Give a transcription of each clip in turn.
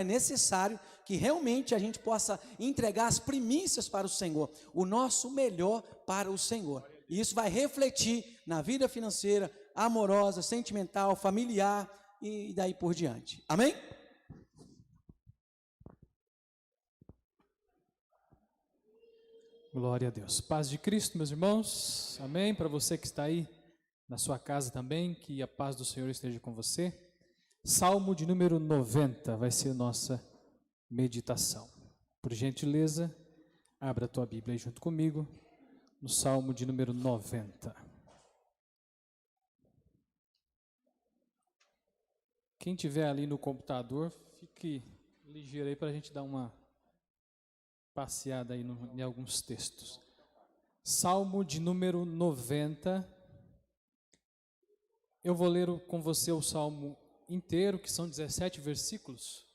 é necessário que realmente a gente possa entregar as primícias para o Senhor, o nosso melhor para o Senhor. E isso vai refletir na vida financeira, amorosa, sentimental, familiar e daí por diante. Amém? Glória a Deus. Paz de Cristo, meus irmãos. Amém. Para você que está aí na sua casa também, que a paz do Senhor esteja com você. Salmo de número 90 vai ser nossa meditação. Por gentileza, abra a tua Bíblia aí junto comigo, no Salmo de número 90. Quem tiver ali no computador, fique ligeiro aí para a gente dar uma passeada aí em alguns textos. Salmo de número 90. Eu vou ler com você o Salmo inteiro, que são 17 versículos,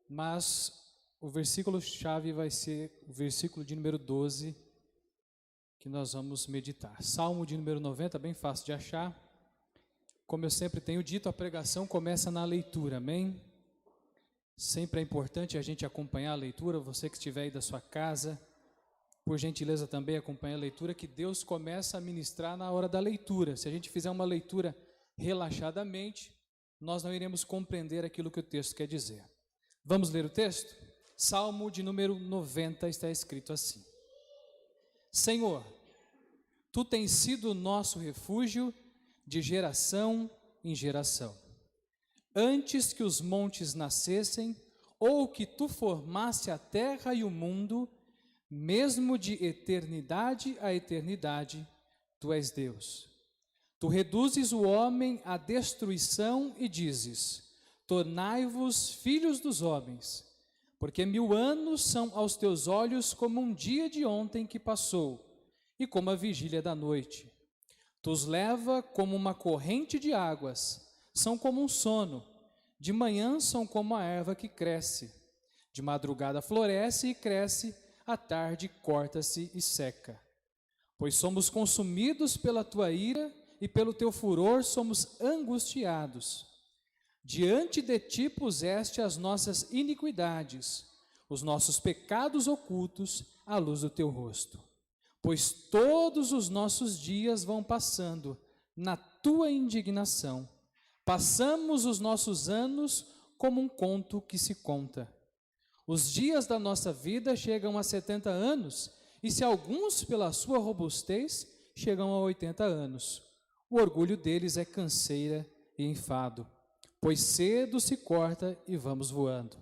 mas o versículo-chave vai ser o versículo de número 12, que nós vamos meditar. Salmo de número 90, bem fácil de achar. Como eu sempre tenho dito, a pregação começa na leitura, amém? Sempre é importante a gente acompanhar a leitura. Você que estiver aí da sua casa, por gentileza também acompanhe a leitura, que Deus começa a ministrar na hora da leitura. Se a gente fizer uma leitura relaxadamente, nós não iremos compreender aquilo que o texto quer dizer. Vamos ler o texto? Salmo de número 90 está escrito assim: Senhor, Tu tens sido o nosso refúgio de geração em geração. Antes que os montes nascessem, ou que Tu formasse a terra e o mundo, mesmo de eternidade a eternidade, Tu és Deus. Tu reduzes o homem à destruição e dizes: tornai-vos filhos dos homens, porque 1000 anos são aos teus olhos como um dia de ontem que passou, e como a vigília da noite. Tu os leva como uma corrente de águas, são como um sono, de manhã são como a erva que cresce, de madrugada floresce e cresce, à tarde corta-se e seca. Pois somos consumidos pela tua ira, e pelo teu furor somos angustiados. Diante de ti puseste as nossas iniquidades, os nossos pecados ocultos à luz do teu rosto. Pois todos os nossos dias vão passando na tua indignação. Passamos os nossos anos como um conto que se conta. Os dias da nossa vida chegam a 70 anos, e se alguns pela sua robustez chegam a 80 anos. O orgulho deles é canseira e enfado, pois cedo se corta e vamos voando.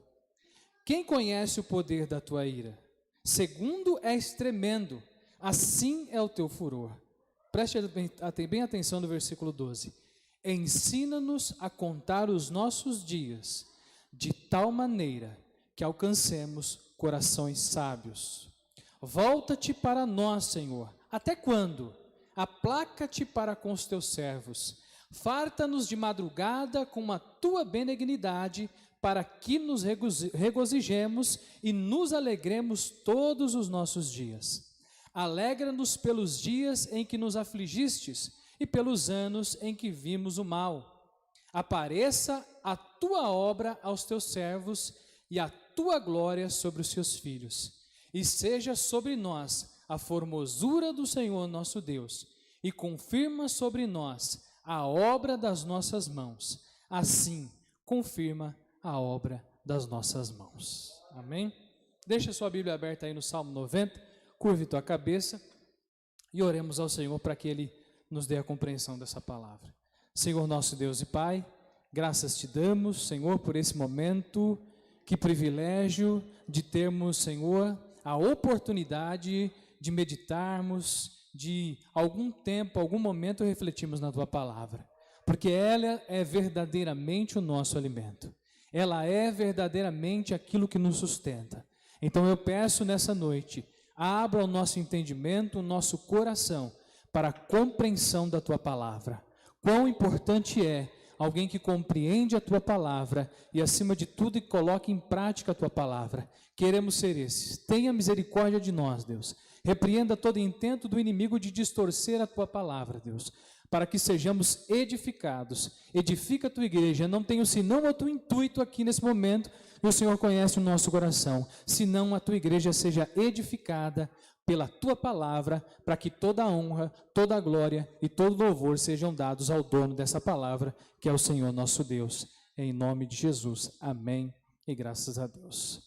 Quem conhece o poder da tua ira? Segundo és tremendo, assim é o teu furor. Preste bem atenção no versículo 12. Ensina-nos a contar os nossos dias, de tal maneira que alcancemos corações sábios. Volta-te para nós, Senhor. Até quando? Aplaca-te para com os teus servos. Farta-nos de madrugada com a tua benignidade, para que nos regozijemos e nos alegremos todos os nossos dias. Alegra-nos pelos dias em que nos afligistes e pelos anos em que vimos o mal. Apareça a tua obra aos teus servos e a tua glória sobre os seus filhos. E seja sobre nós a formosura do Senhor nosso Deus, e confirma sobre nós a obra das nossas mãos. Assim, confirma a obra das nossas mãos. Amém? Deixa sua Bíblia aberta aí no Salmo 90, curve tua cabeça e oremos ao Senhor para que Ele nos dê a compreensão dessa palavra. Senhor nosso Deus e Pai, graças te damos, Senhor, por esse momento. Que privilégio de termos, Senhor, a oportunidade de meditarmos, de algum tempo, algum momento refletirmos na Tua Palavra, porque ela é verdadeiramente o nosso alimento, ela é verdadeiramente aquilo que nos sustenta. Então eu peço nessa noite, abra o nosso entendimento, o nosso coração, para a compreensão da Tua Palavra. Quão importante é alguém que compreende a Tua Palavra e, acima de tudo, coloque em prática a Tua Palavra. Queremos ser esses. Tenha misericórdia de nós, Deus. Repreenda todo intento do inimigo de distorcer a Tua Palavra, Deus, para que sejamos edificados. Edifica a tua igreja. Não tenho senão o teu intuito aqui nesse momento, e o Senhor conhece o nosso coração. Senão a tua igreja seja edificada pela tua palavra, para que toda a honra, toda a glória e todo louvor sejam dados ao dono dessa palavra, que é o Senhor nosso Deus. Em nome de Jesus. Amém. E graças a Deus.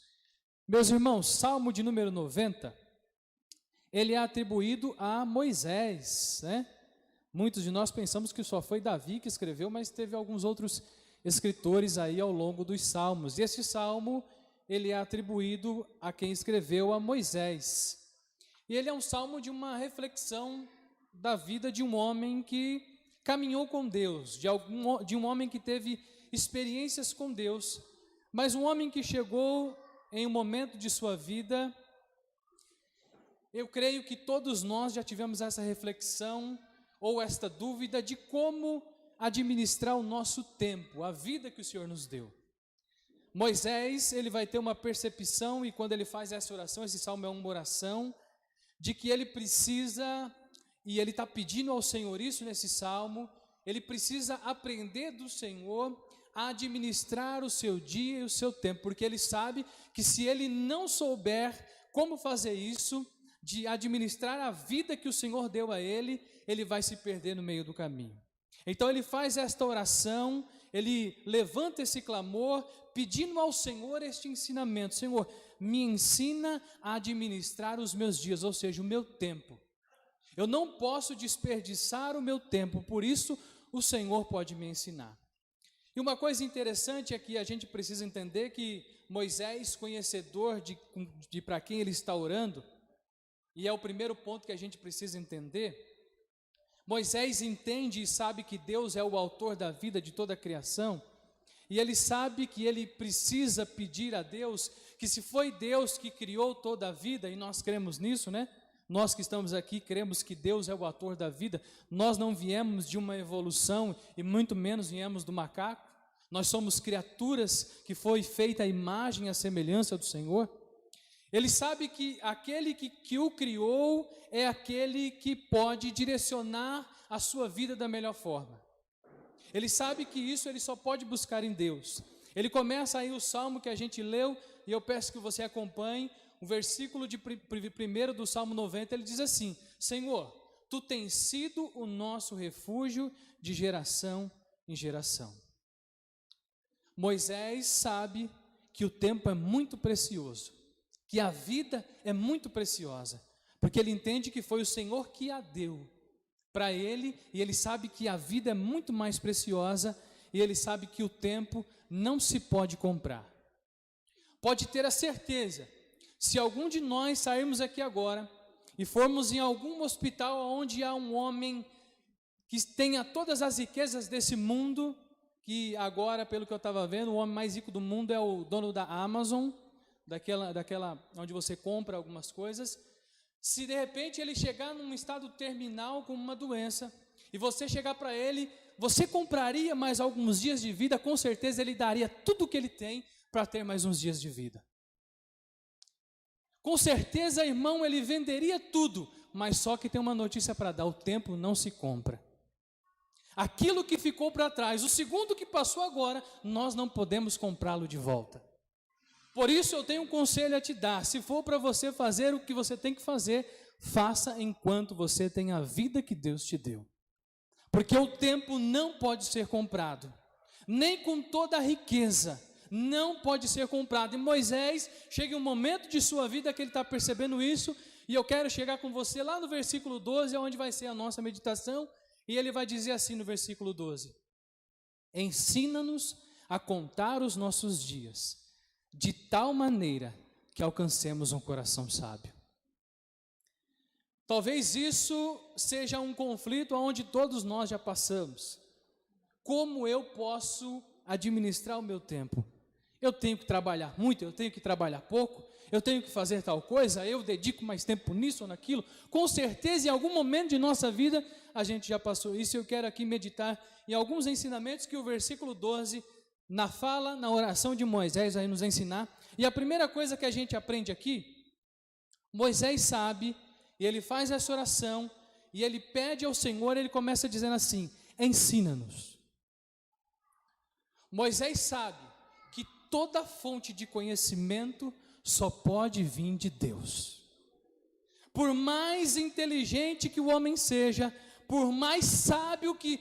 Meus irmãos, Salmo de número 90, ele é atribuído a Moisés, né? Muitos de nós pensamos que só foi Davi que escreveu, mas teve alguns outros escritores aí ao longo dos salmos. E esse salmo, ele é atribuído a quem escreveu, a Moisés. E ele é um salmo de uma reflexão da vida de um homem que caminhou com Deus, de um homem que teve experiências com Deus, mas um homem que chegou em um momento de sua vida. Eu creio que todos nós já tivemos essa reflexão ou esta dúvida de como administrar o nosso tempo, a vida que o Senhor nos deu. Moisés, ele vai ter uma percepção, e quando ele faz essa oração, esse salmo é uma oração, de que ele precisa, e ele está pedindo ao Senhor isso nesse salmo, ele precisa aprender do Senhor a administrar o seu dia e o seu tempo, porque ele sabe que se ele não souber como fazer isso, de administrar a vida que o Senhor deu a ele, ele vai se perder no meio do caminho. Então ele faz esta oração, ele levanta esse clamor, pedindo ao Senhor este ensinamento: Senhor, me ensina a administrar os meus dias, ou seja, o meu tempo. Eu não posso desperdiçar o meu tempo, por isso o Senhor pode me ensinar. E uma coisa interessante é que a gente precisa entender que Moisés, conhecedor de para quem ele está orando, e é o primeiro ponto que a gente precisa entender, Moisés entende e sabe que Deus é o autor da vida de toda a criação, e ele sabe que ele precisa pedir a Deus, que se foi Deus que criou toda a vida, e nós cremos nisso, né? Nós que estamos aqui cremos que Deus é o autor da vida. Nós não viemos de uma evolução e muito menos viemos do macaco. Nós somos criaturas que foi feita a imagem e a semelhança do Senhor. Ele sabe que aquele que o criou é aquele que pode direcionar a sua vida da melhor forma. Ele sabe que isso ele só pode buscar em Deus. Ele começa aí o salmo que a gente leu, e eu peço que você acompanhe. O versículo primeiro do Salmo 90, ele diz assim: Senhor, Tu tens sido o nosso refúgio de geração em geração. Moisés sabe que o tempo é muito precioso, que a vida é muito preciosa, porque ele entende que foi o Senhor que a deu para ele, e ele sabe que a vida é muito mais preciosa, e ele sabe que o tempo não se pode comprar. Pode ter a certeza, se algum de nós sairmos aqui agora e formos em algum hospital onde há um homem que tenha todas as riquezas desse mundo, que agora, pelo que eu estava vendo, o homem mais rico do mundo é o dono da Amazon, daquela onde você compra algumas coisas. Se de repente ele chegar num estado terminal com uma doença, e você chegar para ele, você compraria mais alguns dias de vida? Com certeza ele daria tudo o que ele tem para ter mais uns dias de vida. Com certeza, irmão, ele venderia tudo, mas só que tem uma notícia para dar: o tempo não se compra. Aquilo que ficou para trás, o segundo que passou agora, nós não podemos comprá-lo de volta. Por isso eu tenho um conselho a te dar: se for para você fazer o que você tem que fazer, faça enquanto você tem a vida que Deus te deu. Porque o tempo não pode ser comprado, nem com toda a riqueza, não pode ser comprado. E Moisés chega um momento de sua vida que ele está percebendo isso, e eu quero chegar com você lá no versículo 12, onde vai ser a nossa meditação, e ele vai dizer assim no versículo 12: ensina-nos a contar os nossos dias, de tal maneira que alcancemos um coração sábio. Talvez isso seja um conflito onde todos nós já passamos. Como eu posso administrar o meu tempo? Eu tenho que trabalhar muito, eu tenho que trabalhar pouco, eu tenho que fazer tal coisa, eu dedico mais tempo nisso ou naquilo. Com certeza, em algum momento de nossa vida, a gente já passou isso. Eu quero aqui meditar em alguns ensinamentos que o versículo 12, na oração de Moisés, vai nos ensinar. E a primeira coisa que a gente aprende aqui, Moisés sabe, e ele faz essa oração, e ele pede ao Senhor, ele começa dizendo assim: ensina-nos. Moisés sabe que toda fonte de conhecimento só pode vir de Deus. Por mais inteligente que o homem seja, por mais sábio que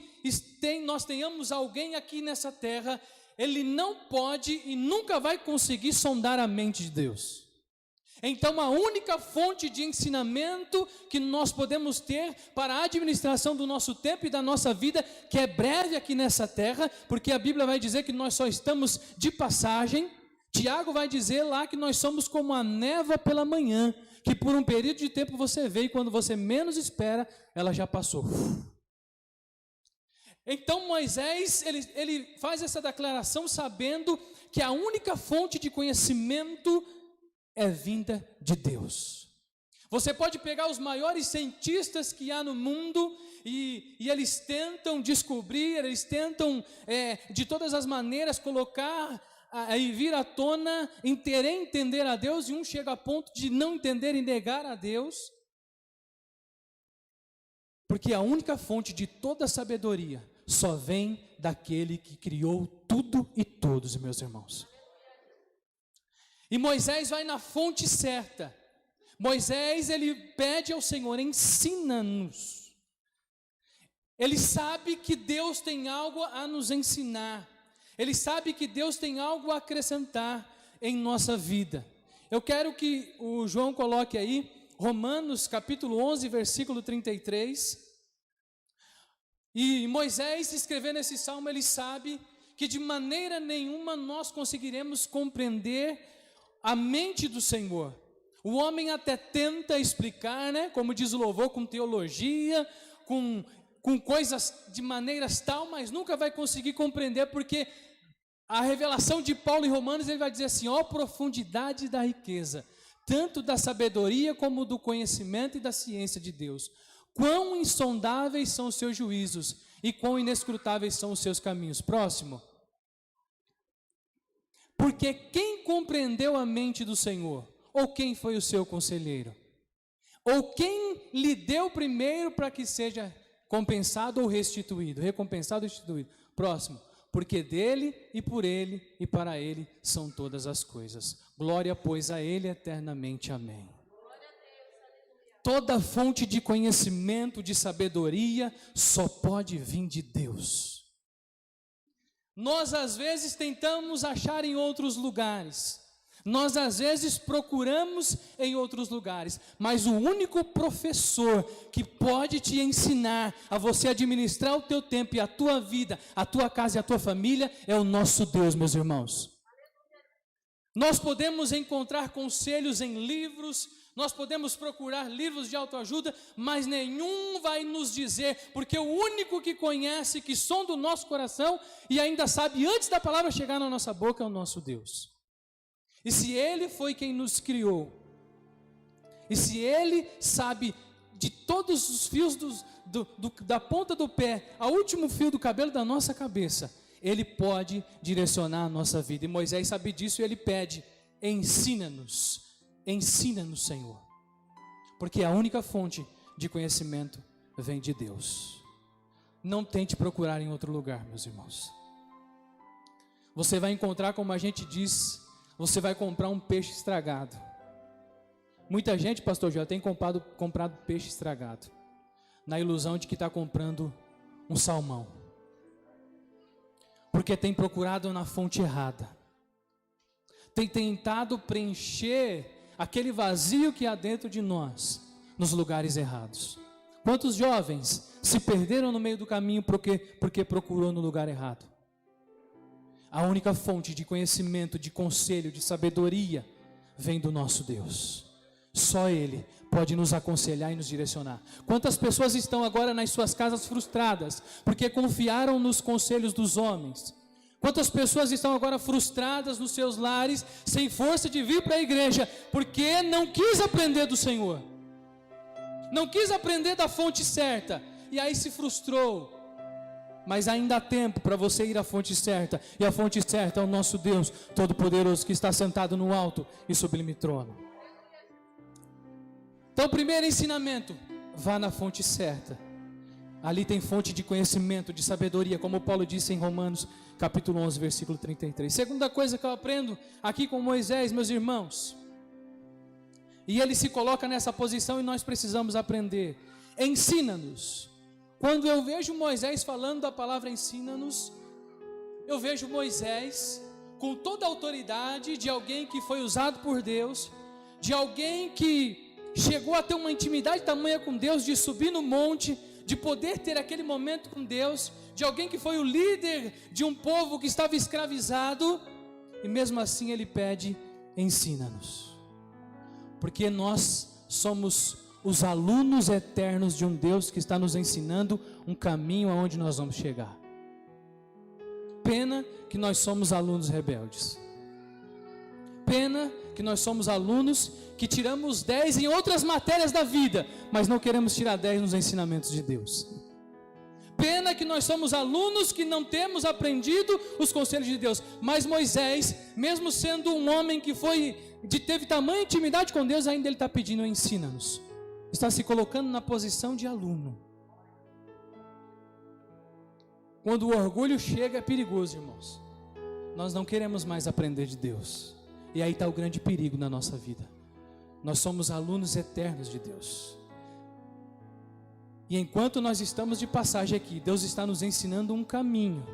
nós tenhamos alguém aqui nessa terra, ele não pode e nunca vai conseguir sondar a mente de Deus. Então a única fonte de ensinamento que nós podemos ter para a administração do nosso tempo e da nossa vida, que é breve aqui nessa terra, porque a Bíblia vai dizer que nós só estamos de passagem. Tiago vai dizer lá que nós somos como a névoa pela manhã, que por um período de tempo você vê e quando você menos espera, ela já passou. Então Moisés, ele faz essa declaração sabendo que a única fonte de conhecimento é vinda de Deus. Você pode pegar os maiores cientistas que há no mundo e eles tentam descobrir, eles tentam de todas as maneiras colocar e vir à tona, entender a Deus, e um chega a ponto de não entender e negar a Deus, porque a única fonte de toda sabedoria só vem daquele que criou tudo e todos, meus irmãos. E Moisés vai na fonte certa. Moisés, ele pede ao Senhor: ensina-nos. Ele sabe que Deus tem algo a nos ensinar. Ele sabe que Deus tem algo a acrescentar em nossa vida. Eu quero que o João coloque aí, Romanos capítulo 11, versículo 33. E Moisés, escrevendo esse salmo, ele sabe que de maneira nenhuma nós conseguiremos compreender a mente do Senhor. O homem até tenta explicar, né? Como diz o louvor, com teologia, com coisas de maneiras tal, mas nunca vai conseguir compreender, porque a revelação de Paulo em Romanos, ele vai dizer assim: ó profundidade da riqueza, tanto da sabedoria como do conhecimento e da ciência de Deus. Quão insondáveis são os seus juízos e quão inescrutáveis são os seus caminhos. Próximo. Porque quem compreendeu a mente do Senhor? Ou quem foi o seu conselheiro? Ou quem lhe deu primeiro para que seja compensado ou restituído? Recompensado ou restituído. Próximo. Porque dele e por ele e para ele são todas as coisas. Glória, pois, a ele eternamente. Amém. Toda fonte de conhecimento, de sabedoria, só pode vir de Deus. Nós às vezes tentamos achar em outros lugares, nós às vezes procuramos em outros lugares, mas o único professor que pode te ensinar a você administrar o teu tempo e a tua vida, a tua casa e a tua família é o nosso Deus, meus irmãos. Nós podemos encontrar conselhos em livros, nós podemos procurar livros de autoajuda, mas nenhum vai nos dizer, porque o único que conhece, que sonda o nosso coração e ainda sabe antes da palavra chegar na nossa boca é o nosso Deus. E se Ele foi quem nos criou, e se Ele sabe de todos os fios da ponta do pé ao último fio do cabelo da nossa cabeça, Ele pode direcionar a nossa vida. E Moisés sabe disso e ele pede: ensina-nos. Ensina-nos, Senhor, porque a única fonte de conhecimento vem de Deus. Não tente procurar em outro lugar, meus irmãos. Você vai encontrar, como a gente diz, você vai comprar um peixe estragado. Muita gente, pastor Joel, tem comprado peixe estragado, na ilusão de que está comprando um salmão, porque tem procurado na fonte errada, tem tentado preencher aquele vazio que há dentro de nós, nos lugares errados. Quantos jovens se perderam no meio do caminho porque procurou no lugar errado? A única fonte de conhecimento, de conselho, de sabedoria vem do nosso Deus. Só Ele pode nos aconselhar e nos direcionar. Quantas pessoas estão agora nas suas casas frustradas porque confiaram nos conselhos dos homens? Quantas pessoas estão agora frustradas nos seus lares, sem força de vir para a igreja, porque não quis aprender do Senhor, não quis aprender da fonte certa, e aí se frustrou. Mas ainda há tempo para você ir à fonte certa, e a fonte certa é o nosso Deus Todo-Poderoso, que está sentado no alto e sublime trono. Então, o primeiro ensinamento: vá na fonte certa. Ali tem fonte de conhecimento, de sabedoria, como Paulo disse em Romanos, capítulo 11, versículo 33. Segunda coisa que eu aprendo aqui com Moisés, meus irmãos, e ele se coloca nessa posição e nós precisamos aprender. Ensina-nos. Quando eu vejo Moisés falando da palavra ensina-nos, eu vejo Moisés com toda a autoridade de alguém que foi usado por Deus, de alguém que chegou a ter uma intimidade tamanha com Deus, de subir no monte, de poder ter aquele momento com Deus, de alguém que foi o líder de um povo que estava escravizado, e mesmo assim ele pede, ensina-nos, porque nós somos os alunos eternos de um Deus que está nos ensinando um caminho aonde nós vamos chegar. Pena que nós somos alunos rebeldes. Pena que nós somos alunos que tiramos 10 em outras matérias da vida, mas não queremos tirar 10 nos ensinamentos de Deus. Pena que nós somos alunos que não temos aprendido os conselhos de Deus. Mas Moisés, mesmo sendo um homem que teve tamanha intimidade com Deus, ainda ele está pedindo, ensina-nos. Está se colocando na posição de aluno. Quando o orgulho chega é perigoso, irmãos. Nós não queremos mais aprender de Deus. E aí está o grande perigo na nossa vida. Nós somos alunos eternos de Deus. E enquanto nós estamos de passagem aqui, Deus está nos ensinando um caminho.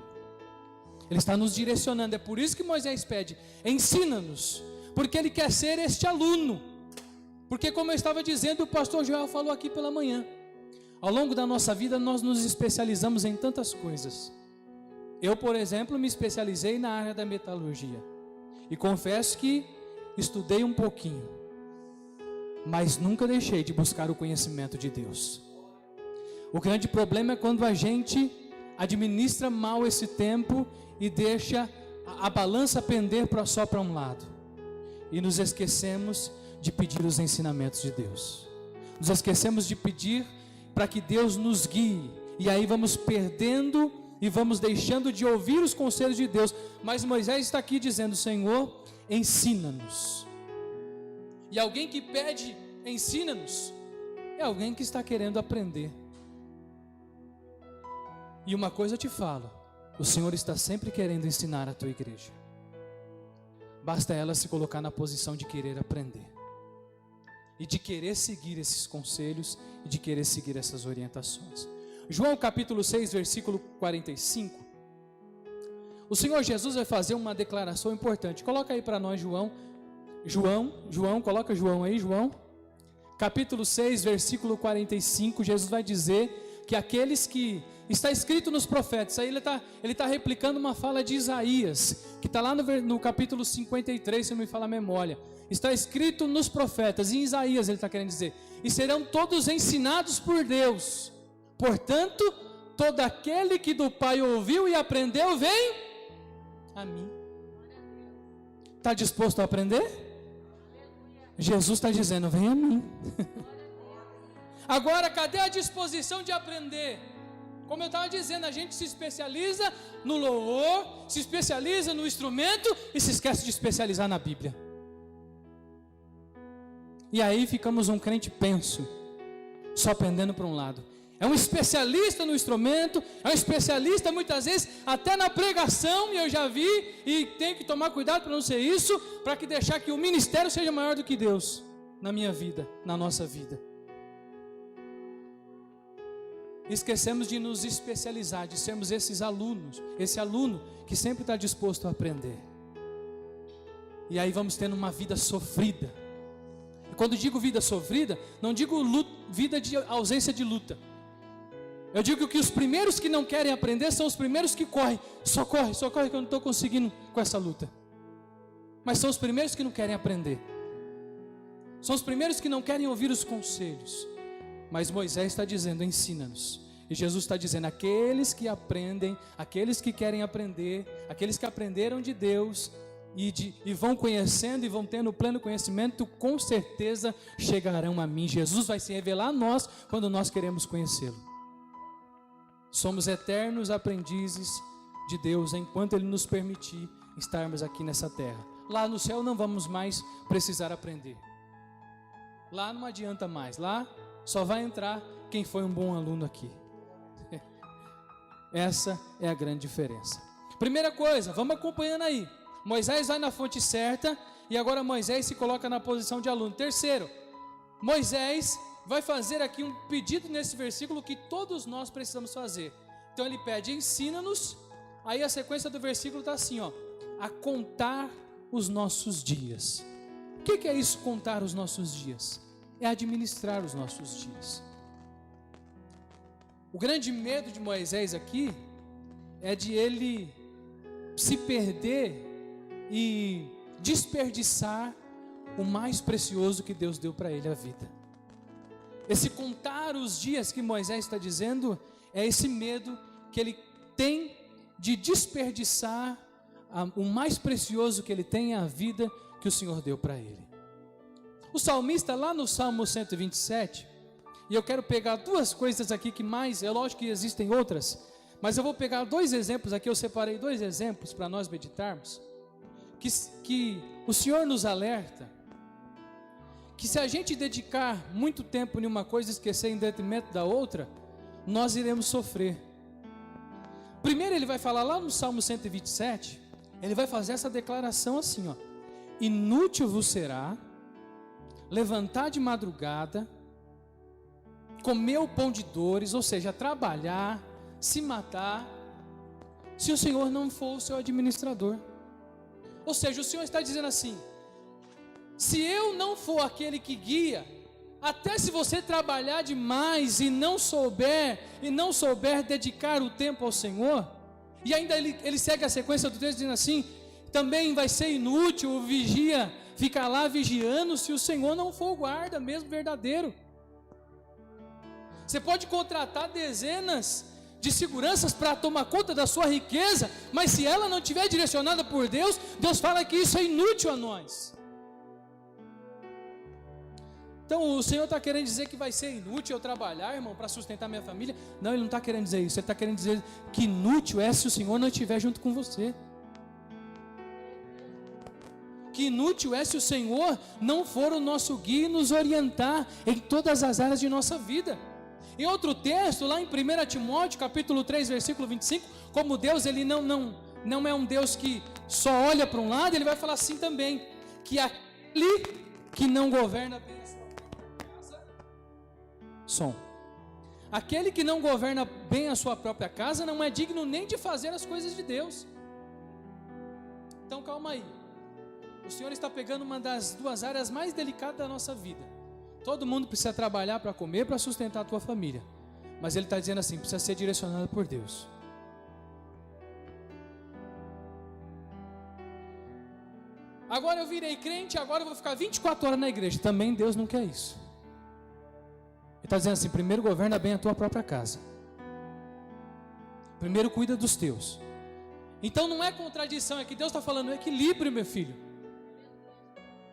Ele está nos direcionando. É por isso que Moisés pede, ensina-nos. Porque Ele quer ser este aluno. Porque como eu estava dizendo, o pastor Joel falou aqui pela manhã. Ao longo da nossa vida nós nos especializamos em tantas coisas. Eu, por exemplo, me especializei na área da metalurgia. E confesso que estudei um pouquinho. Mas nunca deixei de buscar o conhecimento de Deus. O grande problema é quando a gente administra mal esse tempo e deixa a balança pender só para um lado. E nos esquecemos de pedir os ensinamentos de Deus. Nos esquecemos de pedir para que Deus nos guie. E aí vamos perdendo e vamos deixando de ouvir os conselhos de Deus. Mas Moisés está aqui dizendo, Senhor, ensina-nos. E alguém que pede, ensina-nos, é alguém que está querendo aprender. E uma coisa eu te falo, o Senhor está sempre querendo ensinar a tua igreja. Basta ela se colocar na posição de querer aprender. E de querer seguir esses conselhos e de querer seguir essas orientações. João capítulo 6, versículo 45. O Senhor Jesus vai fazer uma declaração importante. Coloca aí para nós, João, coloca João aí, João. Capítulo 6, versículo 45, Jesus vai dizer que aqueles que... Está escrito nos profetas, aí ele está replicando uma fala de Isaías, que está lá no capítulo 53, se não me fala a memória. Está escrito nos profetas, em Isaías ele está querendo dizer, e serão todos ensinados por Deus. Portanto, todo aquele que do Pai ouviu e aprendeu, vem a mim. Está disposto a aprender? Jesus está dizendo, vem a mim. Agora, cadê a disposição de aprender? Como eu estava dizendo, a gente se especializa no louvor, se especializa no instrumento e se esquece de especializar na Bíblia. E aí ficamos um crente penso, só aprendendo para um lado. É um especialista no instrumento, é um especialista muitas vezes até na pregação, e eu já vi, e tenho que tomar cuidado para não ser isso, para que deixar que o ministério seja maior do que Deus, na minha vida, na nossa vida. Esquecemos de nos especializar, de sermos esses alunos, esse aluno que sempre está disposto a aprender. E aí vamos tendo uma vida sofrida. E quando digo vida sofrida, não digo vida de ausência de luta. Eu digo que os primeiros que não querem aprender são os primeiros que correm. Socorre que eu não estou conseguindo com essa luta. Mas são os primeiros que não querem aprender. São os primeiros que não querem ouvir os conselhos. Mas Moisés está dizendo, ensina-nos. E Jesus está dizendo, aqueles que aprendem, aqueles que querem aprender, aqueles que aprenderam de Deus e vão conhecendo e vão tendo pleno conhecimento, com certeza chegarão a mim. Jesus vai se revelar a nós quando nós queremos conhecê-lo. Somos eternos aprendizes de Deus enquanto Ele nos permitir estarmos aqui nessa terra. Lá no céu não vamos mais precisar aprender. Lá não adianta mais, lá só vai entrar quem foi um bom aluno aqui. Essa é a grande diferença. Primeira coisa, vamos acompanhando aí. Moisés vai na fonte certa e agora Moisés se coloca na posição de aluno. Terceiro, Moisés vai fazer aqui um pedido nesse versículo que todos nós precisamos fazer. Então ele pede, ensina-nos. Aí a sequência do versículo está assim, ó, a contar os nossos dias. O que é isso, contar os nossos dias? É administrar os nossos dias. O grande medo de Moisés aqui é de ele se perder e desperdiçar o mais precioso que Deus deu para ele, a vida. Esse contar os dias que Moisés está dizendo é esse medo que ele tem de desperdiçar o mais precioso que ele tem, a vida que o Senhor deu para ele. O salmista lá no Salmo 127, e eu quero pegar duas coisas aqui que mais, é lógico que existem outras, mas eu vou pegar dois exemplos aqui, eu separei dois exemplos para nós meditarmos, que o Senhor nos alerta, que se a gente dedicar muito tempo em uma coisa e esquecer em detrimento da outra, nós iremos sofrer. Primeiro ele vai falar lá no Salmo 127, ele vai fazer essa declaração assim, ó: inútil vos será levantar de madrugada, comer o pão de dores, ou seja, trabalhar, se matar, se o Senhor não for o seu administrador. Ou seja, o Senhor está dizendo assim: se eu não for aquele que guia, até se você trabalhar demais e não souber dedicar o tempo ao Senhor, e ainda ele segue a sequência do texto dizendo assim: também vai ser inútil o vigia ficar lá vigiando se o Senhor não for o guarda mesmo verdadeiro. Você pode contratar dezenas de seguranças para tomar conta da sua riqueza, mas se ela não estiver direcionada por Deus, Deus fala que isso é inútil a nós. Então o Senhor está querendo dizer que vai ser inútil eu trabalhar, irmão, para sustentar minha família? Não, Ele não está querendo dizer isso. Ele está querendo dizer que inútil é se o Senhor não estiver junto com você. Que inútil é se o Senhor não for o nosso guia e nos orientar em todas as áreas de nossa vida. Em outro texto, lá em 1 Timóteo, capítulo 3, versículo 25, como Deus, Ele não é um Deus que só olha para um lado, Ele vai falar assim também, que aquele que não governa bem a sua própria casa, aquele que não governa bem a sua própria casa, não é digno nem de fazer as coisas de Deus. Então calma aí, o Senhor está pegando uma das duas áreas mais delicadas da nossa vida. Todo mundo precisa trabalhar para comer, para sustentar a tua família, mas Ele está dizendo assim, precisa ser direcionado por Deus. Agora eu virei crente, agora eu vou ficar 24 horas na igreja. Também Deus não quer isso. Ele está dizendo assim, primeiro governa bem a tua própria casa, primeiro cuida dos teus. Então não é contradição, é que Deus está falando equilíbrio, meu filho.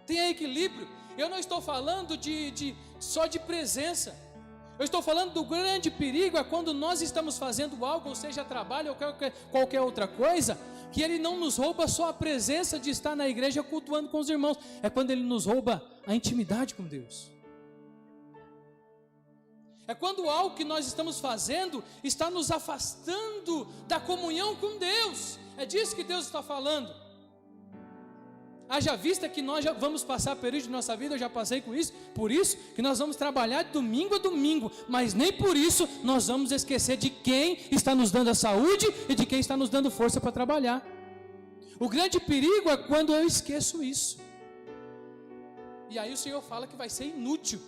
Tenha equilíbrio. Eu não estou falando só de presença. Eu estou falando do grande perigo, é quando nós estamos fazendo algo, ou seja, trabalho ou qualquer outra coisa, que Ele não nos rouba só a presença de estar na igreja cultuando com os irmãos. É quando Ele nos rouba a intimidade com Deus. É quando algo que nós estamos fazendo está nos afastando da comunhão com Deus. É disso que Deus está falando. Haja vista que nós já vamos passar período de nossa vida, eu já passei com isso, por isso que nós vamos trabalhar de domingo a domingo, mas nem por isso nós vamos esquecer de quem está nos dando a saúde e de quem está nos dando força para trabalhar. O grande perigo é quando eu esqueço isso. E aí o Senhor fala que vai ser inútil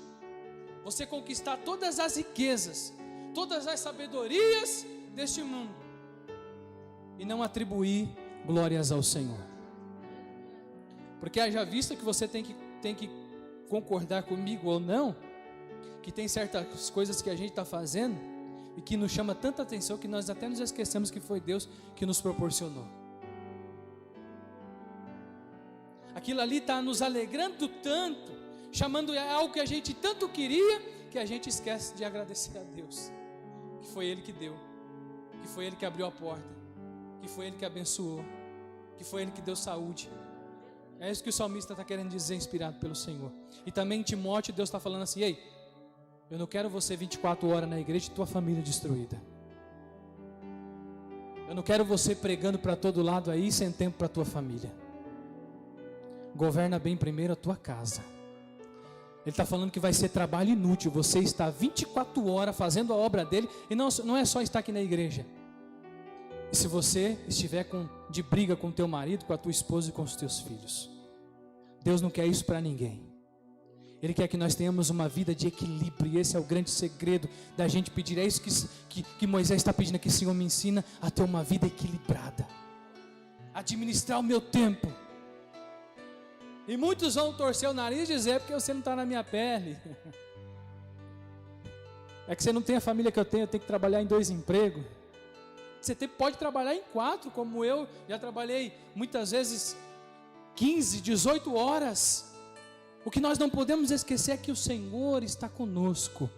você conquistar todas as riquezas, todas as sabedorias deste mundo e não atribuir glórias ao Senhor. Porque haja vista que você tem que concordar comigo ou não, que tem certas coisas que a gente está fazendo e que nos chama tanta atenção que nós até nos esquecemos que foi Deus que nos proporcionou. Aquilo ali está nos alegrando tanto, chamando algo que a gente tanto queria, que a gente esquece de agradecer a Deus, que foi Ele que deu, que foi Ele que abriu a porta, que foi Ele que abençoou, que foi Ele que deu saúde. É isso que o salmista está querendo dizer, inspirado pelo Senhor. E também em Timóteo, Deus está falando assim: ei, Eu não quero você 24 horas na igreja e tua família destruída. Eu não quero você pregando para todo lado aí sem tempo para tua família. Governa bem primeiro a tua casa. Ele está falando que vai ser trabalho inútil você estar 24 horas fazendo a obra dele, e não é só estar aqui na igreja. E se você estiver de briga com teu marido, com a tua esposa e com os teus filhos, Deus não quer isso para ninguém. Ele quer que nós tenhamos uma vida de equilíbrio, e esse é o grande segredo da gente pedir. É isso que Moisés está pedindo aqui: Senhor, me ensina a ter uma vida equilibrada, administrar o meu tempo. E muitos vão torcer o nariz e dizer: porque você não está na minha pele. É que você não tem a família que eu tenho que trabalhar em 2 empregos. Você pode trabalhar em 4, como eu já trabalhei muitas vezes 15, 18 horas. O que nós não podemos esquecer é que o Senhor está conosco.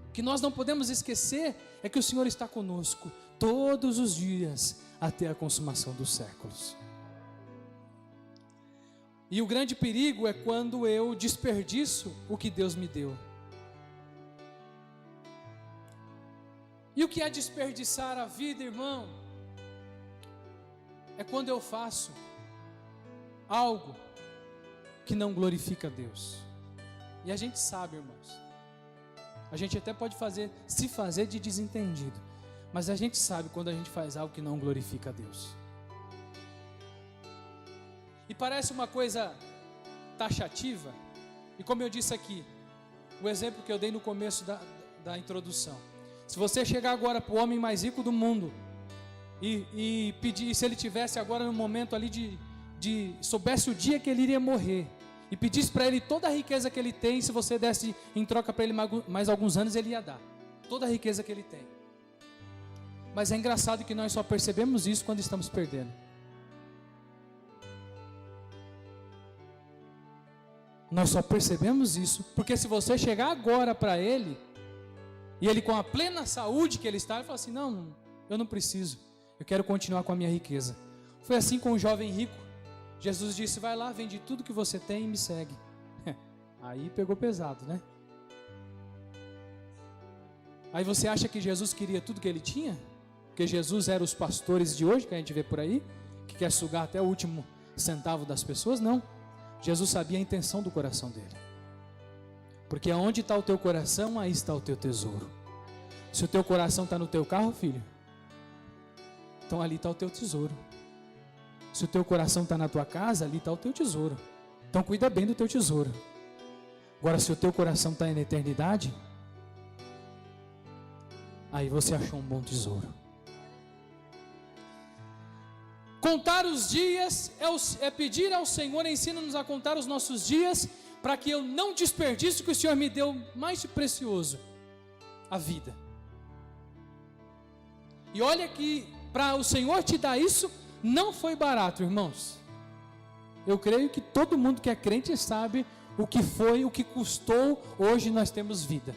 O que nós não podemos esquecer é que o Senhor está conosco todos os dias até a consumação dos séculos. E o grande perigo é quando eu desperdiço o que Deus me deu. E o que é desperdiçar a vida, irmão? É quando eu faço algo que não glorifica a Deus. E a gente sabe, irmãos, a gente até pode se fazer de desentendido, mas a gente sabe quando a gente faz algo que não glorifica a Deus. E parece uma coisa taxativa, e como eu disse aqui, o exemplo que eu dei no começo da introdução: se você chegar agora para o homem mais rico do mundo e pedir, se ele tivesse agora no momento ali soubesse o dia que ele iria morrer, e pedisse para ele toda a riqueza que ele tem, se você desse em troca para ele mais alguns anos, ele ia dar toda a riqueza que ele tem. Mas é engraçado que nós só percebemos isso quando estamos perdendo. Nós só percebemos isso porque se você chegar agora para ele, e ele com a plena saúde que ele está, ele fala assim: não, eu não preciso, eu quero continuar com a minha riqueza. Foi assim com o jovem rico. Jesus disse: vai lá, vende tudo que você tem e me segue. Aí pegou pesado, né? Aí você acha que Jesus queria tudo que ele tinha? Porque Jesus era os pastores de hoje, que a gente vê por aí, que quer sugar até o último centavo das pessoas? Não. Jesus sabia a intenção do coração dele. Porque aonde está o teu coração, aí está o teu tesouro. Se o teu coração está no teu carro, filho, então ali está o teu tesouro. Se o teu coração está na tua casa, ali está o teu tesouro. Então cuida bem do teu tesouro. Agora, se o teu coração está na eternidade, aí você achou um bom tesouro. Contar os dias é pedir ao Senhor: ensina-nos a contar os nossos dias, para que eu não desperdice o que o Senhor me deu mais de precioso, a vida. E olha que para o Senhor te dar isso, não foi barato, irmãos. Eu creio que todo mundo que é crente sabe o que foi, o que custou. Hoje nós temos vida.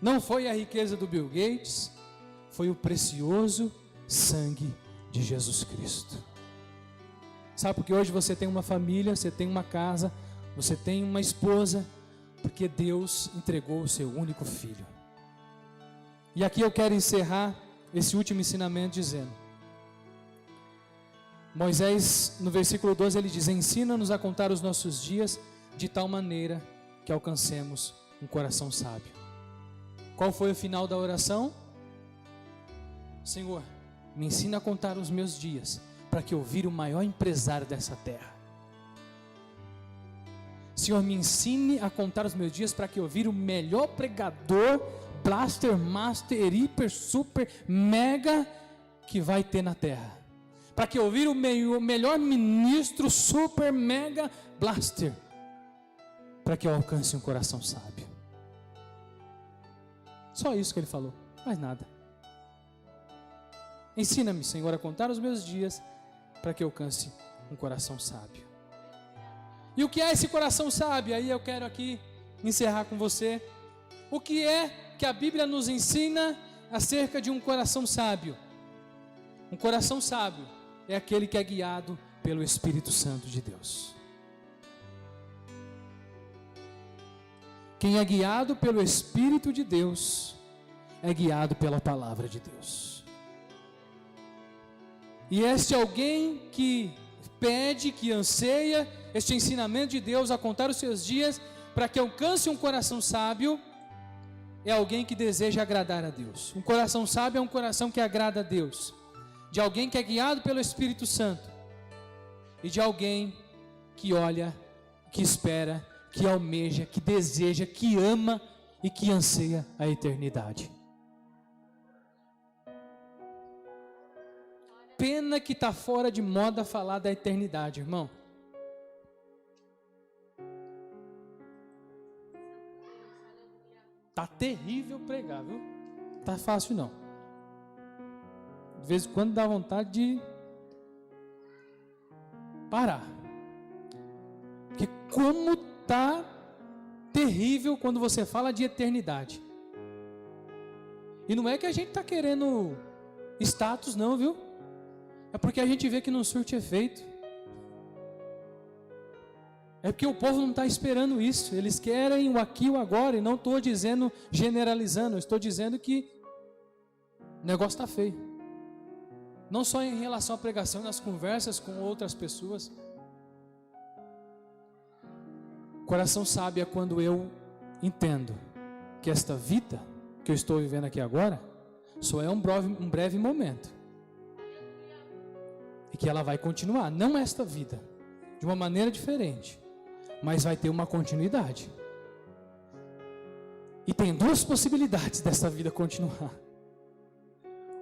Não foi a riqueza do Bill Gates, foi o precioso sangue de Jesus Cristo. Sabe por que hoje você tem uma família, você tem uma casa, você tem uma esposa? Porque Deus entregou o seu único filho. E aqui eu quero encerrar esse último ensinamento dizendo: Moisés, no versículo 12, ele diz: ensina-nos a contar os nossos dias de tal maneira que alcancemos um coração sábio. Qual foi o final da oração? Senhor, me ensina a contar os meus dias, para que eu vire o maior empresário dessa terra. Senhor, me ensine a contar os meus dias, para que eu vire o melhor pregador, blaster, master, hiper, super, mega que vai ter na terra. Para que eu vire o melhor ministro, super, mega, blaster. Para que eu alcance um coração sábio. Só isso que ele falou, mais nada. Ensina-me, Senhor, a contar os meus dias, para que eu alcance um coração sábio. E o que é esse coração sábio? Aí eu quero aqui encerrar com você. O que é que a Bíblia nos ensina acerca de um coração sábio? Um coração sábio é aquele que é guiado pelo Espírito Santo de Deus. Quem é guiado pelo Espírito de Deus é guiado pela palavra de Deus. E este alguém que pede, que anseia este ensinamento de Deus a contar os seus dias para que alcance um coração sábio, é alguém que deseja agradar a Deus. Um coração sábio é um coração que agrada a Deus, de alguém que é guiado pelo Espírito Santo e de alguém que olha, que espera, que almeja, que deseja, que ama e que anseia a eternidade. Pena que está fora de moda falar da eternidade, irmão. Tá terrível pregar, viu? Tá fácil não. De vez em quando dá vontade de parar. Porque como tá terrível quando você fala de eternidade. E não é que a gente tá querendo status não, viu? É porque a gente vê que não surte efeito. É porque o povo não está esperando isso. Eles querem o aqui e o agora. E não estou dizendo, generalizando. Estou dizendo que o negócio está feio. Não só em relação à pregação, nas conversas com outras pessoas. O coração sábio é quando eu entendo que esta vida que eu estou vivendo aqui agora só é um breve momento. E que ela vai continuar. Não esta vida. De uma maneira diferente. Mas vai ter uma continuidade. E tem duas possibilidades dessa vida continuar.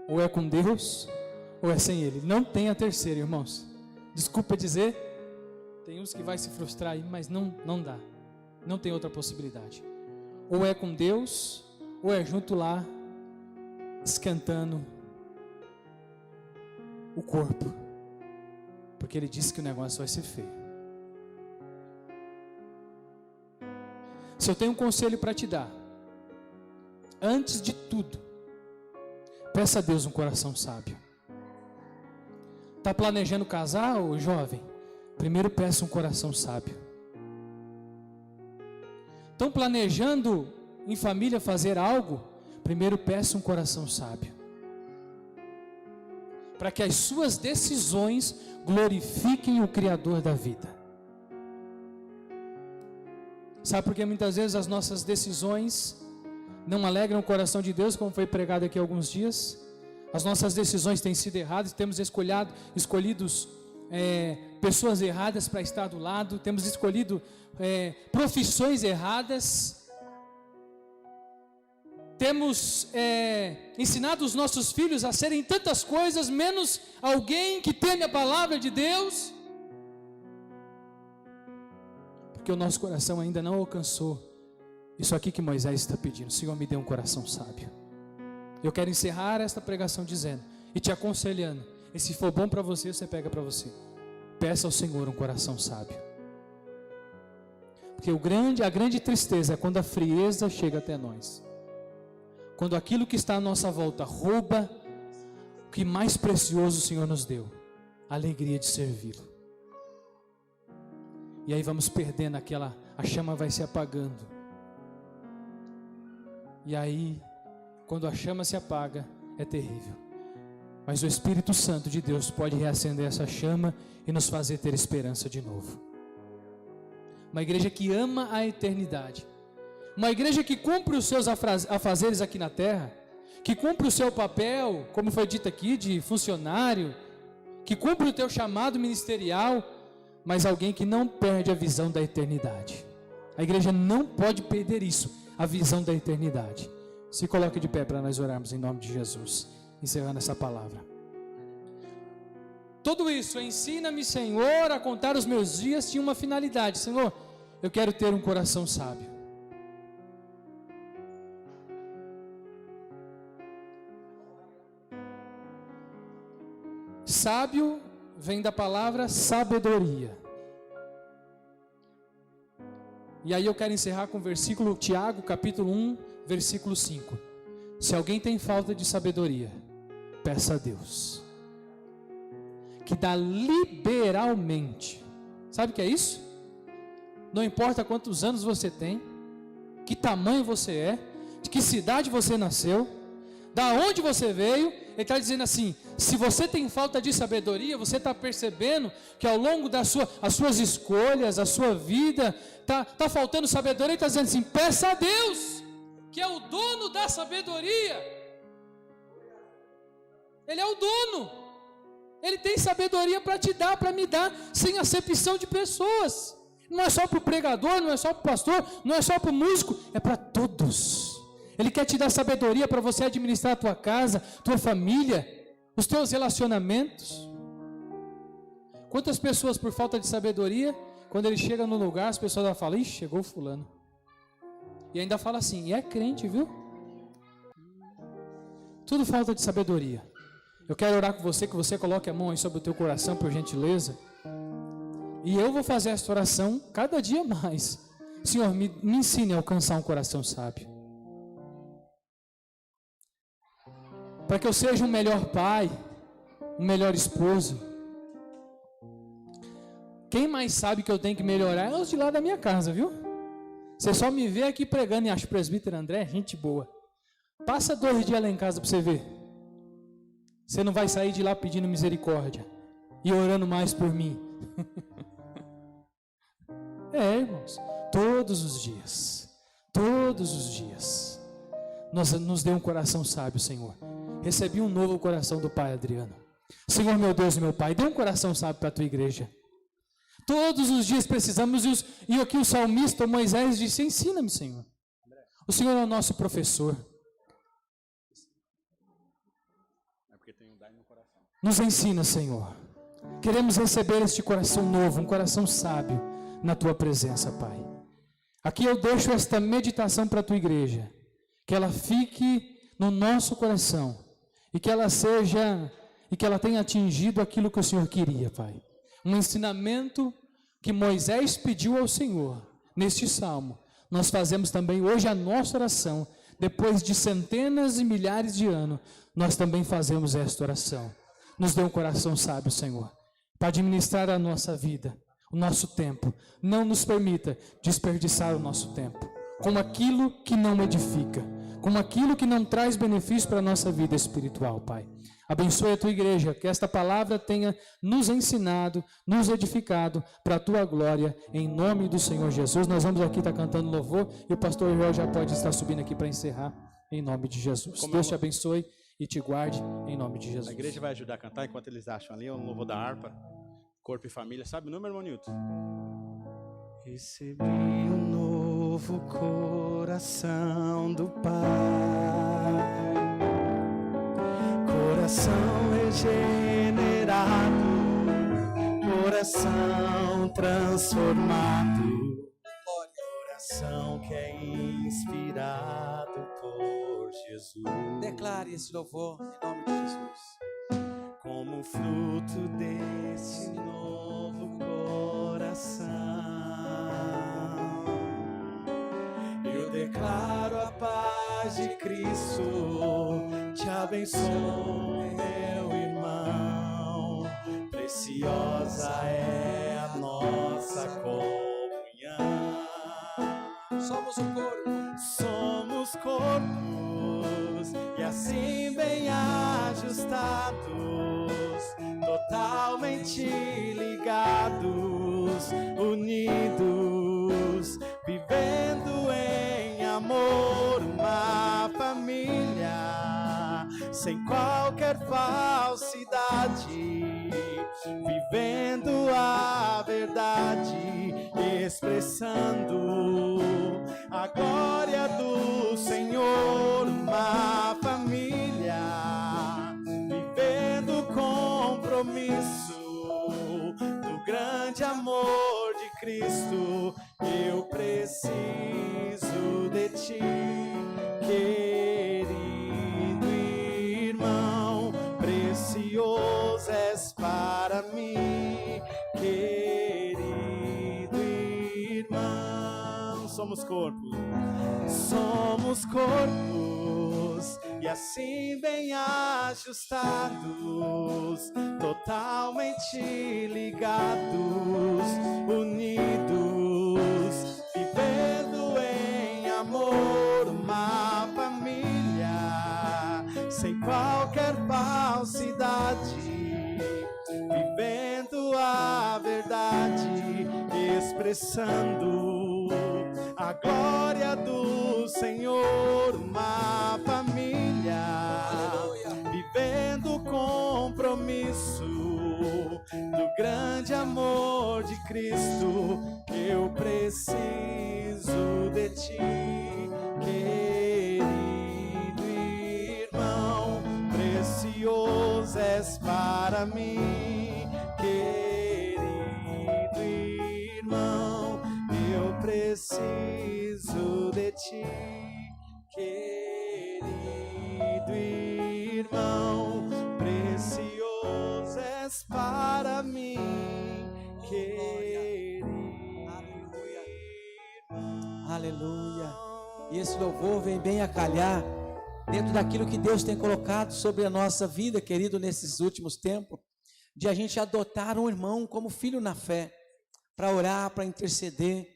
Ou é com Deus, ou é sem Ele. Não tem a terceira, irmãos. Desculpa dizer, tem uns que vai se frustrar aí, mas não dá. Não tem outra possibilidade. Ou é com Deus, ou é junto lá, esquentando o corpo. Porque Ele disse que o negócio vai ser feio. Se eu tenho um conselho para te dar, antes de tudo, peça a Deus um coração sábio. Está planejando casar, ô jovem? Primeiro peça um coração sábio. Estão planejando em família fazer algo? Primeiro peça um coração sábio. Para que as suas decisões glorifiquem o Criador da vida. Sabe por que muitas vezes as nossas decisões não alegram o coração de Deus, como foi pregado aqui há alguns dias? As nossas decisões têm sido erradas, temos escolhido pessoas erradas para estar do lado, temos escolhido profissões erradas, temos ensinado os nossos filhos a serem tantas coisas, menos alguém que teme a palavra de Deus. Porque o nosso coração ainda não alcançou isso aqui que Moisés está pedindo. Senhor, me dê um coração sábio. Eu quero encerrar esta pregação dizendo e te aconselhando, e se for bom para você, você pega para você. Peça ao Senhor um coração sábio. Porque a grande tristeza é quando a frieza chega até nós. Quando aquilo que está à nossa volta rouba o que mais precioso o Senhor nos deu, a alegria de servi-lo. E aí vamos perdendo a chama vai se apagando. E aí, quando a chama se apaga, é terrível. Mas o Espírito Santo de Deus pode reacender essa chama e nos fazer ter esperança de novo. Uma igreja que ama a eternidade. Uma igreja que cumpre os seus afazeres aqui na terra. Que cumpre o seu papel, como foi dito aqui, de funcionário. Que cumpre o teu chamado ministerial. Mas alguém que não perde a visão da eternidade. A igreja não pode perder isso, a visão da eternidade. Se coloque de pé para nós orarmos em nome de Jesus, encerrando essa palavra. Tudo isso, ensina-me, Senhor, a contar os meus dias, tinha uma finalidade. Senhor, eu quero ter um coração sábio. Sábio vem da palavra sabedoria. E aí eu quero encerrar com o versículo Tiago, capítulo 1, versículo 5. Se alguém tem falta de sabedoria, peça a Deus, que dá liberalmente. Sabe o que é isso? Não importa quantos anos você tem, que tamanho você é, de que cidade você nasceu, da onde você veio. Ele está dizendo assim: se você tem falta de sabedoria, você está percebendo que ao longo das suas escolhas, a sua vida, tá faltando sabedoria. Ele está dizendo assim: peça a Deus, que é o dono da sabedoria. Ele é o dono. Ele tem sabedoria para te dar, para me dar, sem acepção de pessoas. Não é só para o pregador, não é só para o pastor, não é só para o músico, é para todos. Ele quer te dar sabedoria para você administrar a tua casa, tua família, os teus relacionamentos. Quantas pessoas, por falta de sabedoria, quando ele chega no lugar, as pessoas já falam: ih, chegou fulano. E ainda fala assim: e é crente, viu? Tudo falta de sabedoria. Eu quero orar com você, que você coloque a mão aí sobre o teu coração, por gentileza. E eu vou fazer esta oração cada dia mais. Senhor, me ensine a alcançar um coração sábio. Para que eu seja um melhor pai, um melhor esposo. Quem mais sabe que eu tenho que melhorar é os de lá da minha casa, viu? Você só me vê aqui pregando, e acho presbítero André, gente boa. Passa 2 dias lá em casa para você ver. Você não vai sair de lá pedindo misericórdia e orando mais por mim. Irmãos, todos os dias, nos dê um coração sábio, Senhor. Recebi um novo coração do Pai Adriano. Senhor, meu Deus e meu Pai, dê um coração sábio para a tua igreja. Todos os dias precisamos, e aqui o salmista Moisés disse: ensina-me, Senhor. O Senhor é o nosso professor. Nos ensina, Senhor. Queremos receber este coração novo, um coração sábio na tua presença, Pai. Aqui eu deixo esta meditação para a tua igreja, que ela fique no nosso coração e que ela tenha atingido aquilo que o Senhor queria, Pai. Um ensinamento que Moisés pediu ao Senhor neste salmo, nós fazemos também hoje a nossa oração. Depois de centenas e milhares de anos, nós também fazemos esta oração. Nos dê um coração sábio, Senhor, para administrar a nossa vida, o nosso tempo. Não nos permita desperdiçar o nosso tempo com aquilo que não edifica, com aquilo que não traz benefício para a nossa vida espiritual, Pai. Abençoe a tua igreja, que esta palavra tenha nos ensinado, nos edificado para a tua glória, em nome do Senhor Jesus. Nós vamos aqui estar cantando louvor e o pastor Joel já pode estar subindo aqui para encerrar, em nome de Jesus. Deus te abençoe e te guarde, em nome de Jesus. A igreja vai ajudar a cantar enquanto eles acham ali o louvor da harpa, corpo e família. Sabe o número, irmão Nilton? Recebi um novo coração do Pai, coração regenerado, coração transformado, coração que é inspirado por Jesus. Declare esse louvor em nome de Jesus. Como fruto desse novo coração, eu declaro a paz de Cristo. Te abençoo, meu irmão. Preciosa é a nossa comunhão. Somos um corpo. Somos corpos e assim bem ajustados, totalmente ligados, unidos, vivendo em amor, uma família, sem qualquer falsidade, vivendo a verdade, expressando a glória do Senhor, uma família, vivendo o compromisso do grande amor de Cristo. Eu preciso de ti, querido irmão, precioso és para mim, querido irmão. Somos corpos e assim bem ajustados, totalmente ligados, unidos, vivendo em amor, expressando a glória do Senhor, uma família vivendo o compromisso do grande amor de Cristo. Eu preciso de ti, querido irmão, precioso és para mim, querido irmão, eu preciso de ti, querido irmão, precioso és para mim, querido irmão. Aleluia. E esse louvor vem bem a calhar dentro daquilo que Deus tem colocado sobre a nossa vida, querido, nesses últimos tempos, de a gente adotar um irmão como filho na fé, para orar, para interceder.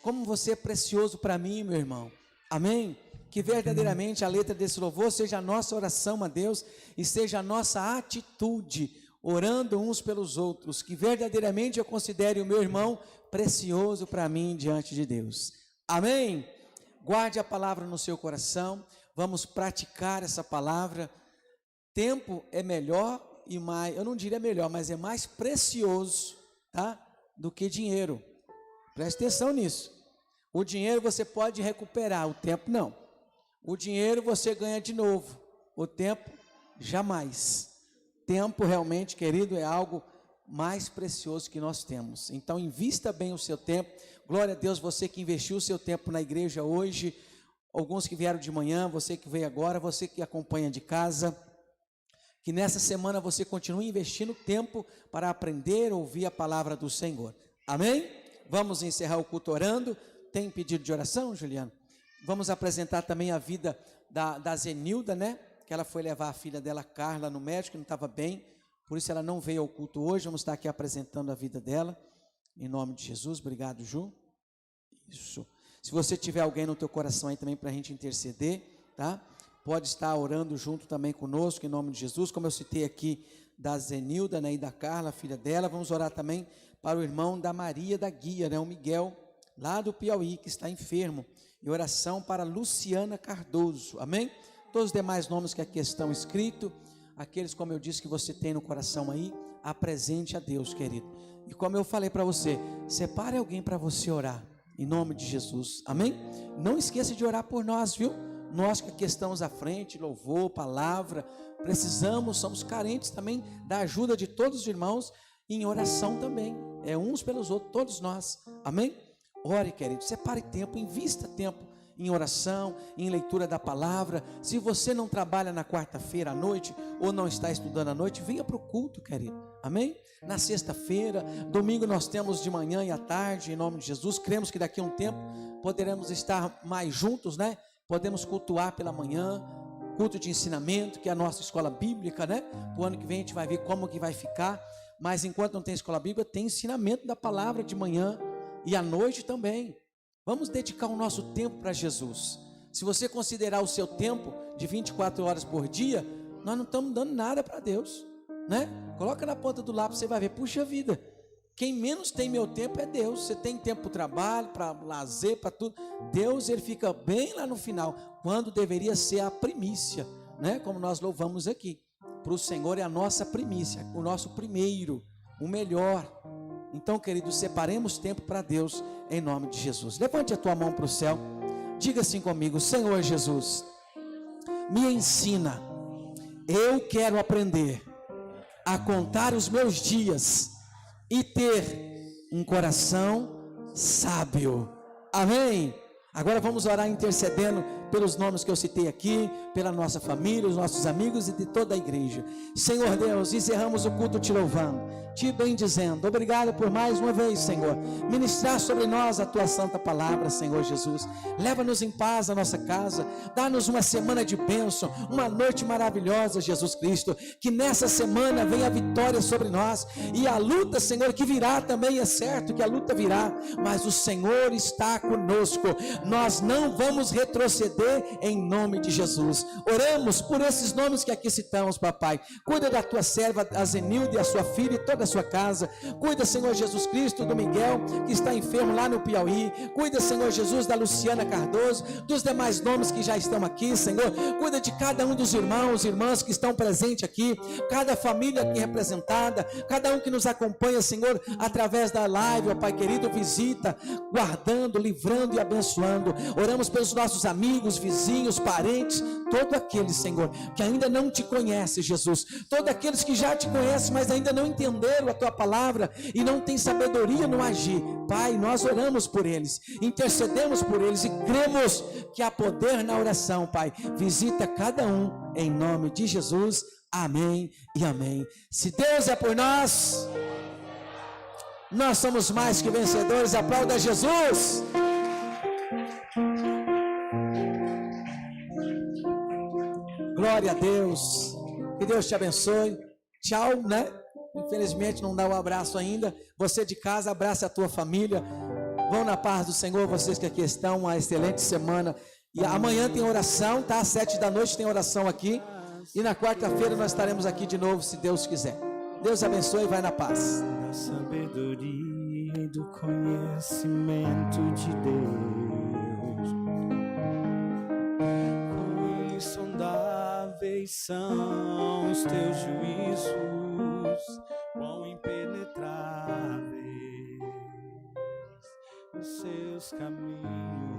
Como você é precioso para mim, meu irmão. Amém? Que verdadeiramente a letra desse louvor seja a nossa oração a Deus e seja a nossa atitude, orando uns pelos outros, que verdadeiramente eu considere o meu irmão precioso para mim diante de Deus. Amém? Guarde a palavra no seu coração, vamos praticar essa palavra. Tempo é melhor e mais, eu não diria melhor, mas é mais precioso, tá? Do que dinheiro. Preste atenção nisso. O dinheiro você pode recuperar, o tempo não. O dinheiro você ganha de novo, o tempo jamais. Tempo realmente, querido, é algo mais precioso que nós temos. Então invista bem o seu tempo. Glória a Deus, você que investiu o seu tempo na igreja hoje, alguns que vieram de manhã, você que veio agora, você que acompanha de casa, que nessa semana você continue investindo tempo para aprender, ouvir a palavra do Senhor. Amém? Vamos encerrar o culto orando. Tem pedido de oração, Juliano? Vamos apresentar também a vida da Zenilda, né? Que ela foi levar a filha dela, Carla, no médico, não estava bem, por isso ela não veio ao culto hoje. Vamos estar aqui apresentando a vida dela, em nome de Jesus. Obrigado, Ju. Isso. Se você tiver alguém no teu coração aí também para a gente interceder, tá? Pode estar orando junto também conosco, em nome de Jesus. Como eu citei aqui da Zenilda, né, e da Carla, filha dela, vamos orar também para o irmão da Maria da Guia, né, o Miguel, lá do Piauí, que está enfermo. E oração para Luciana Cardoso, amém? Todos os demais nomes que aqui estão escritos, aqueles, como eu disse, que você tem no coração aí, apresente a Deus, querido. E como eu falei para você, separe alguém para você orar, em nome de Jesus, amém? Não esqueça de orar por nós, viu? Nós que aqui estamos à frente, louvor, palavra, precisamos, somos carentes também da ajuda de todos os irmãos, em oração também, uns pelos outros, todos nós, amém? Ore, querido, separe tempo, invista tempo em oração, em leitura da palavra. Se você não trabalha na quarta-feira à noite, ou não está estudando à noite, venha para o culto, querido, amém? Na sexta-feira, domingo nós temos de manhã e à tarde, em nome de Jesus. Cremos que daqui a um tempo poderemos estar mais juntos, né? Podemos cultuar pela manhã, culto de ensinamento, que é a nossa escola bíblica, né? O ano que vem a gente vai ver como que vai ficar, mas enquanto não tem escola bíblica, tem ensinamento da palavra de manhã e à noite também. Vamos dedicar o nosso tempo para Jesus. Se você considerar o seu tempo de 24 horas por dia, nós não estamos dando nada para Deus, né? Coloca na ponta do lápis, você vai ver, puxa vida, quem menos tem meu tempo é Deus. Você tem tempo para o trabalho, para lazer, para tudo. Deus, ele fica bem lá no final, quando deveria ser a primícia, né? Como nós louvamos aqui. Para o Senhor é a nossa primícia, o nosso primeiro, o melhor. Então, queridos, separemos tempo para Deus, em nome de Jesus. Levante a tua mão para o céu, diga assim comigo: Senhor Jesus, me ensina, eu quero aprender a contar os meus dias e ter um coração sábio. Amém? Agora vamos orar intercedendo pelos nomes que eu citei aqui, pela nossa família, os nossos amigos e de toda a igreja. Senhor Deus, encerramos o culto te louvando, te bendizendo. Obrigado por mais uma vez, Senhor, ministrar sobre nós a tua santa palavra, Senhor Jesus. Leva-nos em paz à nossa casa, dá-nos uma semana de bênção, uma noite maravilhosa, Jesus Cristo. Que nessa semana venha a vitória sobre nós, e a luta, Senhor, que virá também, é certo que a luta virá, mas o Senhor está conosco. nós não vamos retroceder em nome de Jesus. Oramos por esses nomes que aqui citamos, papai. Cuida da tua serva Azenilde e a sua filha e toda a sua casa. Cuida, Senhor Jesus Cristo, do Miguel, que está enfermo lá no Piauí. Cuida, Senhor Jesus, da Luciana Cardoso, dos demais nomes que já estão aqui, Senhor. Cuida de cada um dos irmãos e irmãs que estão presentes aqui, cada família aqui representada, cada um que nos acompanha, Senhor, através da live, ó Pai querido, visita, guardando, livrando e abençoando. Oramos pelos nossos amigos, vizinhos, parentes, todos aqueles, Senhor, que ainda não te conhecem, Jesus. Todos aqueles que já te conhecem, mas ainda não entenderam a tua palavra e não têm sabedoria no agir. Pai, nós oramos por eles, intercedemos por eles e cremos que há poder na oração, Pai. Visita cada um em nome de Jesus. Amém e amém. Se Deus é por nós, nós somos mais que vencedores. Aplauda Jesus. Glória a Deus. Que Deus te abençoe. Tchau, né? Infelizmente não dá um abraço ainda. Você de casa, abraça a tua família. Vão na paz do Senhor, vocês que aqui estão. Uma excelente semana. E amanhã tem oração, tá? Às 7 da noite tem oração aqui. E na quarta-feira nós estaremos aqui de novo, se Deus quiser. Deus abençoe e vai na paz. Da sabedoria e do conhecimento de Deus, quão insondáveis são os teus juízos, quão impenetráveis os seus caminhos.